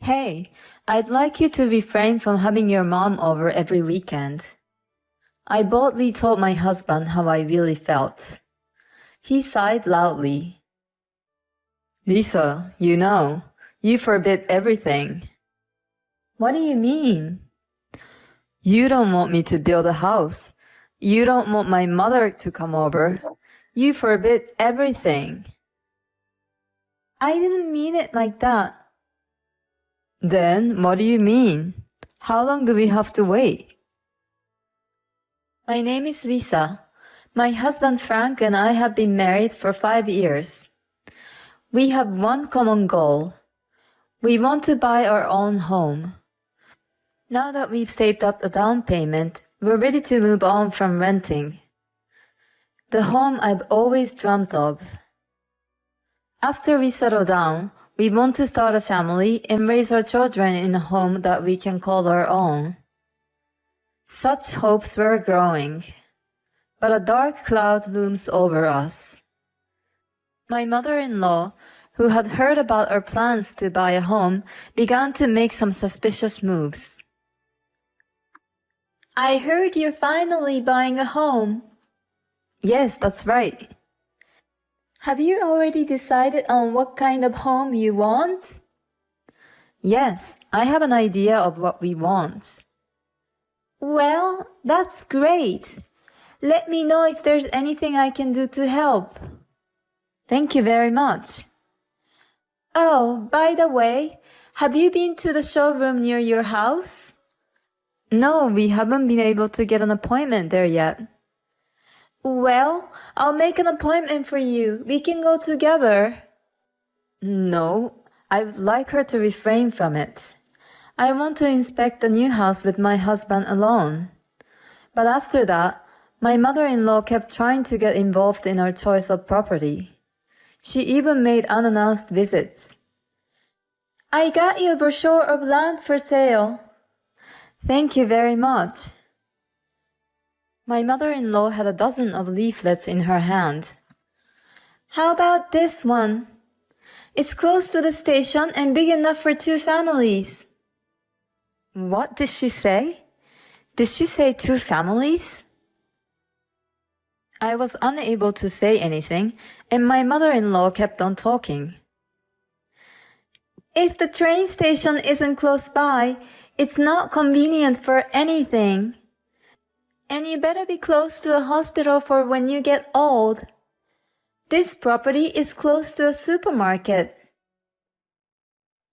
Hey, I'd like you to refrain from having your mom over every weekend. I boldly told my husband how I really felt. He sighed loudly. Lisa, you forbid everything. What do you mean? You don't want me to build a house. You don't want my mother to come over. You forbid everything. I didn't mean it like that. Then what do you mean? How long do we have to wait? My name is Lisa. My husband Frank and I have been married for 5 years. We have one common goal. We want to buy our own home. Now that we've saved up a down payment, we're ready to move on from renting. The home I've always dreamt of. After we settle down, we want to start a family and raise our children in a home that we can call our own. Such hopes were growing, but a dark cloud looms over us. My mother-in-law, who had heard about our plans to buy a home, began to make some suspicious moves. I heard you're finally buying a home. Yes, that's right. Have you already decided on what kind of home you want? Yes, I have an idea of what we want. Well, that's great. Let me know if there's anything I can do to help. Thank you very much. Oh, by the way, have you been to the showroom near your house? No, we haven't been able to get an appointment there yet. Well, I'll make an appointment for you. We can go together. No, I would like her to refrain from it. I want to inspect the new house with my husband alone. But after that, my mother-in-law kept trying to get involved in our choice of property. She even made unannounced visits. I got you a brochure of land for sale. Thank you very much. My mother-in-law had a dozen of leaflets in her hand. How about this one? It's close to the station and big enough for 2 families. What did she say? Did she say 2 families? I was unable to say anything, and my mother-in-law kept on talking. If the train station isn't close by, it's not convenient for anything. And you better be close to a hospital for when you get old. This property is close to a supermarket.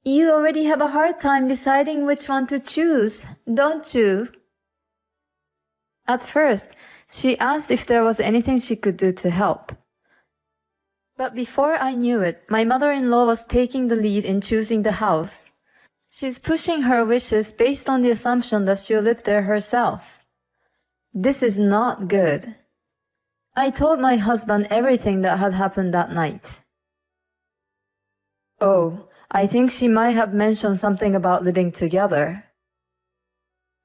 You already have a hard time deciding which one to choose, don't you? At first, she asked if there was anything she could do to help. But before I knew it, my mother-in-law was taking the lead in choosing the house. She's pushing her wishes based on the assumption that she'll live there herself. This is not good. I told my husband everything that had happened that night. Oh, I think she might have mentioned something about living together.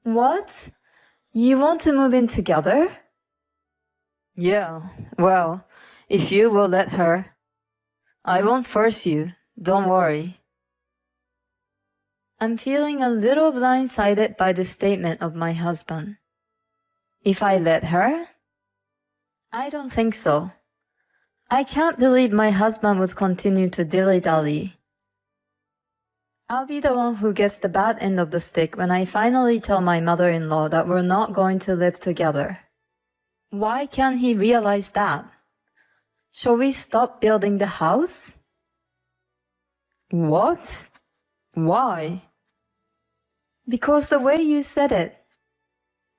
What? You want to move in together? Yeah, well, if you will let her. I won't force you, don't worry. I'm feeling a little blindsided by the statement of my husband. If I let her? I don't think so. I can't believe my husband would continue to dilly-dally. I'll be the one who gets the bad end of the stick when I finally tell my mother-in-law that we're not going to live together. Why can't he realize that? Shall we stop building the house? What? Why? Because the way you said it.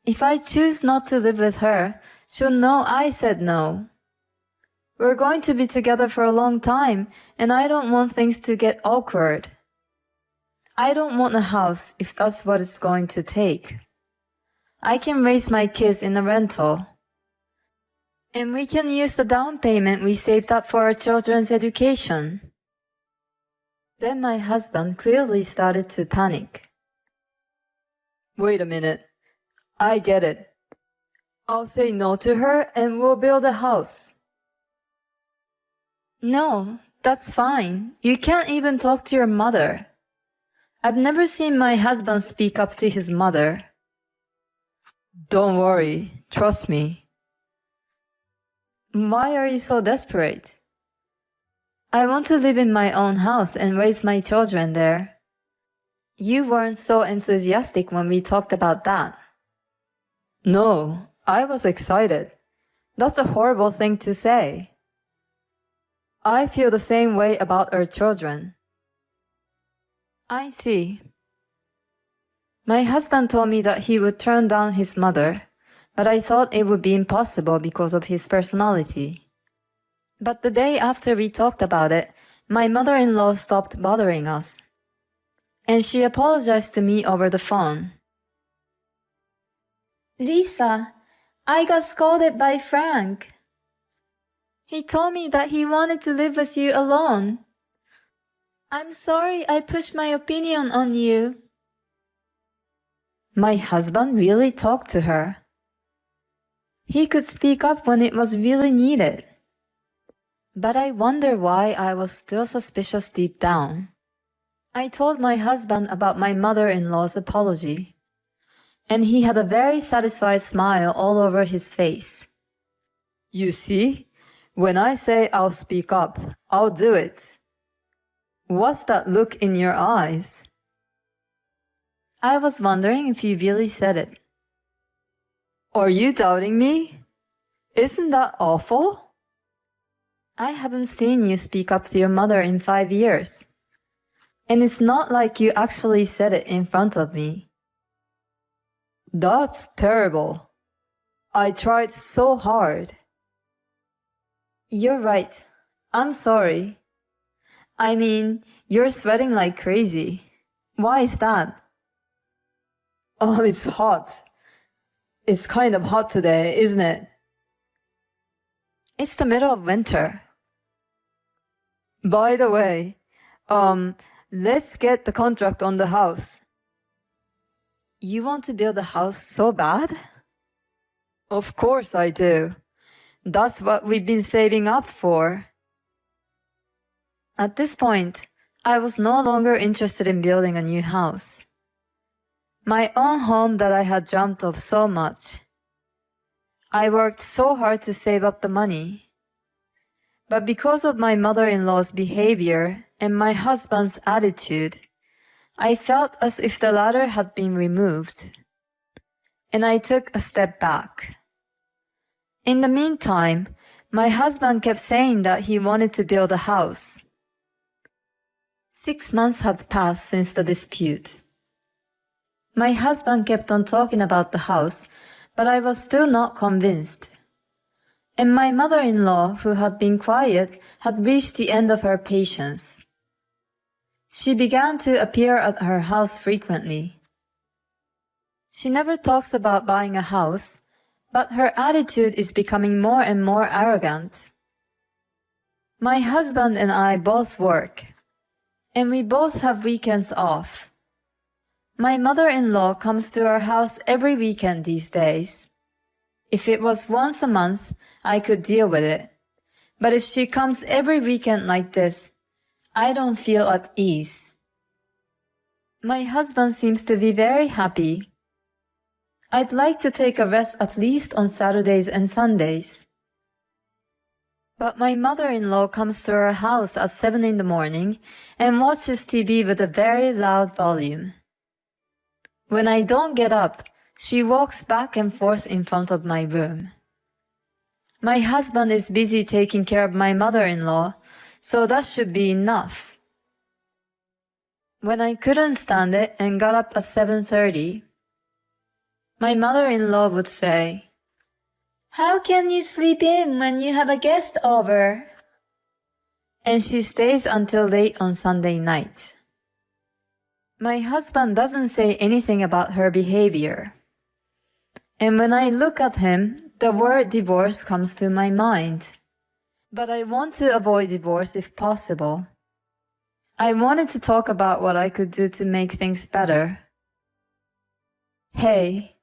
If I choose not to live with her, she'll know I said no. We're going to be together for a long time, and I don't want things to get awkward. I don't want a house if that's what it's going to take. I can raise my kids in a rental. And we can use the down payment we saved up for our children's education. Then my husband clearly started to panic. Wait a minute. I get it. I'll say no to her and we'll build a house. No, that's fine. You can't even talk to your mother. I've never seen my husband speak up to his mother. Don't worry, trust me. Why are you so desperate? I want to live in my own house and raise my children there. You weren't so enthusiastic when we talked about that. No, I was excited. That's a horrible thing to say. I feel the same way about our children. I see. My husband told me that he would turn down his mother, but I thought it would be impossible because of his personality. But the day after we talked about it, my mother-in-law stopped bothering us. And she apologized to me over the phone. Lisa, I got scolded by Frank. He told me that he wanted to live with you alone. I'm sorry I pushed my opinion on you. My husband really talked to her. He could speak up when it was really needed. But I wonder why I was still suspicious deep down. I told my husband about my mother-in-law's apology, and he had a very satisfied smile all over his face. You see, when I say I'll speak up, I'll do it. What's that look in your eyes? I was wondering if you really said it. Are you doubting me? Isn't that awful? I haven't seen you speak up to your mother in 5 years. And it's not like you actually said it in front of me. That's terrible. I tried so hard. You're right. I'm sorry. I mean, you're sweating like crazy. Why is that? Oh, it's hot. It's kind of hot today, isn't it? It's the middle of winter. By the way, let's get the contract on the house. You want to build a house so bad? Of course I do. That's what we've been saving up for. At this point, I was no longer interested in building a new house. My own home that I had dreamt of so much. I worked so hard to save up the money. But because of my mother-in-law's behavior and my husband's attitude, I felt as if the ladder had been removed. And I took a step back. In the meantime, my husband kept saying that he wanted to build a house. 6 months had passed since the dispute. My husband kept on talking about the house, but I was still not convinced. And my mother-in-law, who had been quiet, had reached the end of her patience. She began to appear at her house frequently. She never talks about buying a house, but her attitude is becoming more and more arrogant. My husband and I both work, and we both have weekends off. My mother-in-law comes to our house every weekend these days. If it was once a month, I could deal with it. But if she comes every weekend like this, I don't feel at ease. My husband seems to be very happy. I'd like to take a rest at least on Saturdays and Sundays. But my mother-in-law comes to our house at 7 in the morning and watches TV with a very loud volume. When I don't get up, she walks back and forth in front of my room. My husband is busy taking care of my mother-in-law, so that should be enough. When I couldn't stand it and got up at 7:30, my mother-in-law would say, "How can you sleep in when you have a guest over?" And she stays until late on Sunday night. My husband doesn't say anything about her behavior. And when I look at him, the word divorce comes to my mind. But I want to avoid divorce if possible. I wanted to talk about what I could do to make things better. Hey,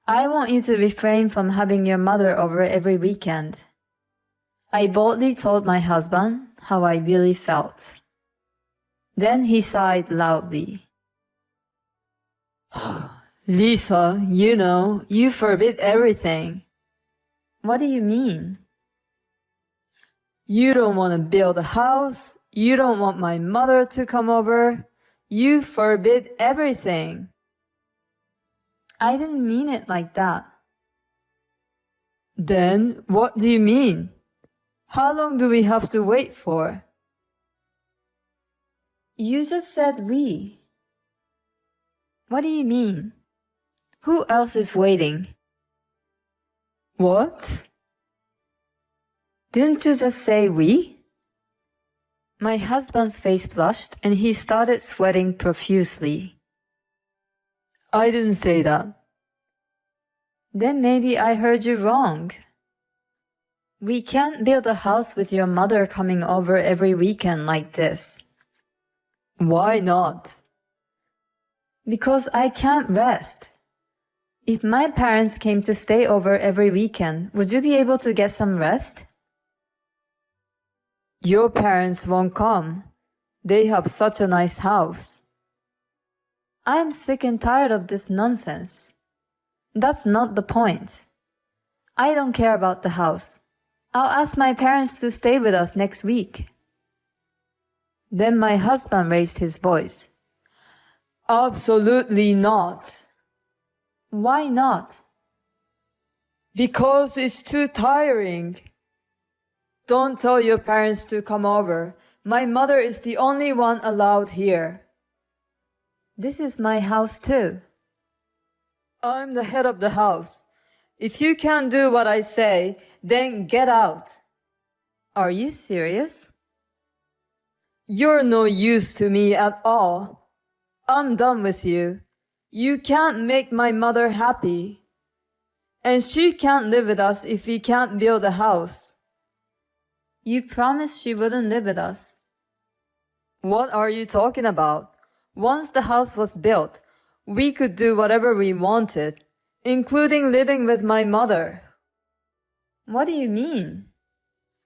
I want you to refrain from having your mother over every weekend. I boldly told my husband how I really felt. Then he sighed loudly. Lisa, you forbid everything. What do you mean? You don't want to build a house. You don't want my mother to come over. You forbid everything. I didn't mean it like that. Then what do you mean? How long do we have to wait for? You just said we. What do you mean? Who else is waiting? What? Didn't you just say we? My husband's face blushed and he started sweating profusely. I didn't say that. Then maybe I heard you wrong. We can't build a house with your mother coming over every weekend like this. Why not? Because I can't rest. If my parents came to stay over every weekend, would you be able to get some rest? Your parents won't come. They have such a nice house. I'm sick and tired of this nonsense. That's not the point. I don't care about the house. I'll ask my parents to stay with us next week. Then my husband raised his voice. Absolutely not. Why not? Because it's too tiring. Don't tell your parents to come over. My mother is the only one allowed here. This is my house too. I'm the head of the house. If you can't do what I say, then get out. Are you serious? You're no use to me at all. I'm done with you. You can't make my mother happy. And she can't live with us if we can't build a house. You promised she wouldn't live with us. What are you talking about? Once the house was built, we could do whatever we wanted, including living with my mother. What do you mean?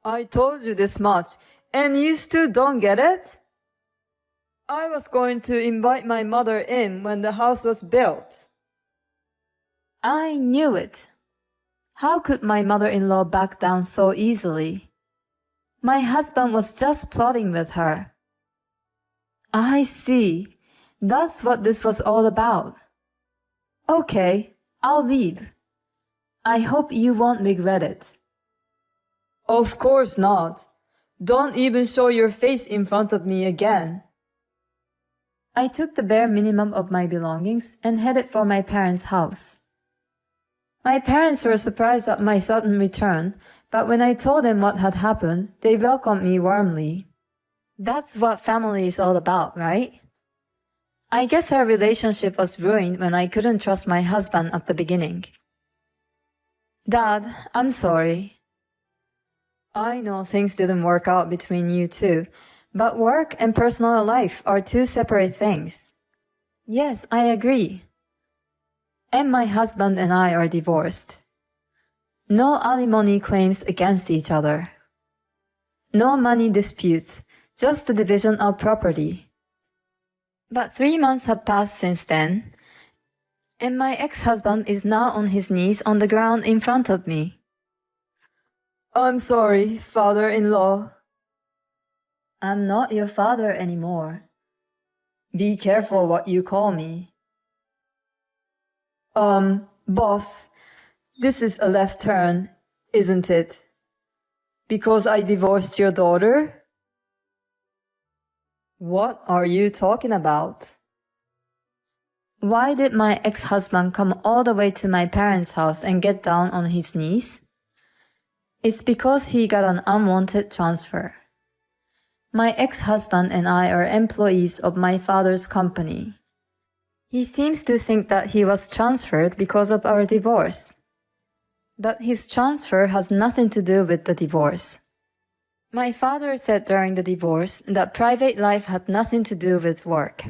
I told you this much, and you still don't get it? I was going to invite my mother in when the house was built. I knew it. How could my mother-in-law back down so easily? My husband was just plotting with her. I see. That's what this was all about. Okay, I'll leave. I hope you won't regret it. Of course not. Don't even show your face in front of me again. I took the bare minimum of my belongings and headed for my parents' house. My parents were surprised at my sudden return, but when I told them what had happened, they welcomed me warmly. That's what family is all about, right? I guess our relationship was ruined when I couldn't trust my husband at the beginning. Dad, I'm sorry. I know things didn't work out between you two, but work and personal life are two separate things. Yes, I agree. And my husband and I are divorced. No alimony claims against each other. No money disputes, just the division of property. But 3 months have passed since then, and my ex-husband is now on his knees on the ground in front of me. I'm sorry, father-in-law. I'm not your father anymore. Be careful what you call me. Boss, this is a left turn, isn't it? Because I divorced your daughter? What are you talking about? Why did my ex-husband come all the way to my parents' house and get down on his knees? It's because he got an unwanted transfer. My ex-husband and I are employees of my father's company. He seems to think that he was transferred because of our divorce. But his transfer has nothing to do with the divorce. My father said during the divorce that private life had nothing to do with work.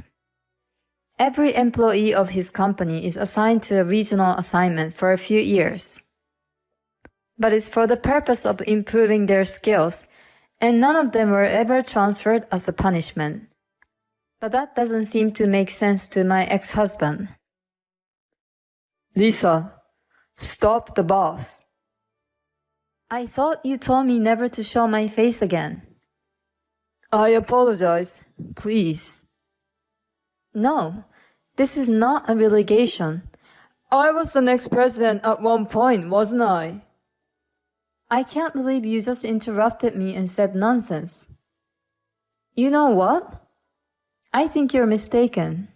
Every employee of his company is assigned to a regional assignment for a few years. But it's for the purpose of improving their skills, and none of them were ever transferred as a punishment. But that doesn't seem to make sense to my ex-husband. Lisa, stop the bus. I thought you told me never to show my face again. I apologize. Please. No, this is not a relegation. I was the next president at one point, wasn't I? I can't believe you just interrupted me and said nonsense. You know what? I think you're mistaken.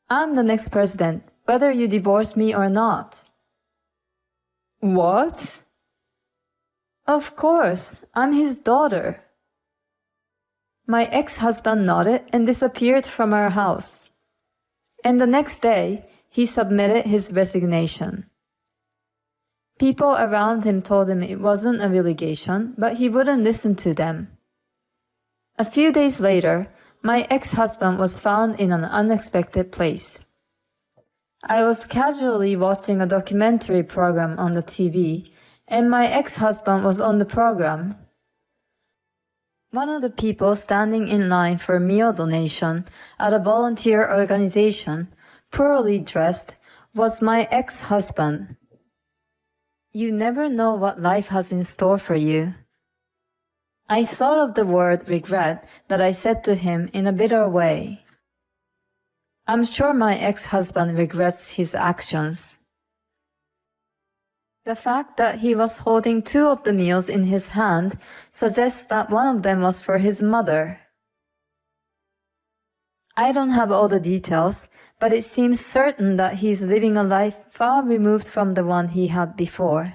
I'm the next president, whether you divorce me or not. What? Of course, I'm his daughter. My ex-husband nodded and disappeared from our house. And the next day, he submitted his resignation. People around him told him it wasn't a relegation, but he wouldn't listen to them. A few days later, my ex-husband was found in an unexpected place. I was casually watching a documentary program on the TV, and my ex-husband was on the program. One of the people standing in line for meal donation at a volunteer organization, poorly dressed, was my ex-husband. You never know what life has in store for you. I thought of the word regret that I said to him in a bitter way. I'm sure my ex-husband regrets his actions. The fact that he was holding two of the meals in his hand suggests that one of them was for his mother. I don't have all the details, but it seems certain that he's living a life far removed from the one he had before.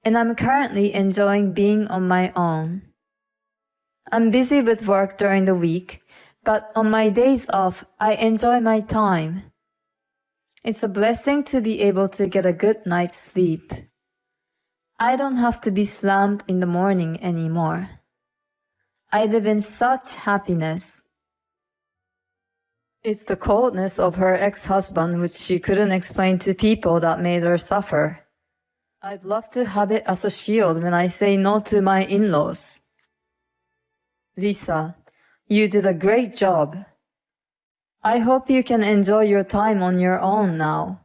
And I'm currently enjoying being on my own. I'm busy with work during the week, but on my days off, I enjoy my time. It's a blessing to be able to get a good night's sleep. I don't have to be slammed in the morning anymore. I live in such happiness. It's the coldness of her ex-husband which she couldn't explain to people that made her suffer. I'd love to have it as a shield when I say no to my in-laws. Lisa, you did a great job. I hope you can enjoy your time on your own now.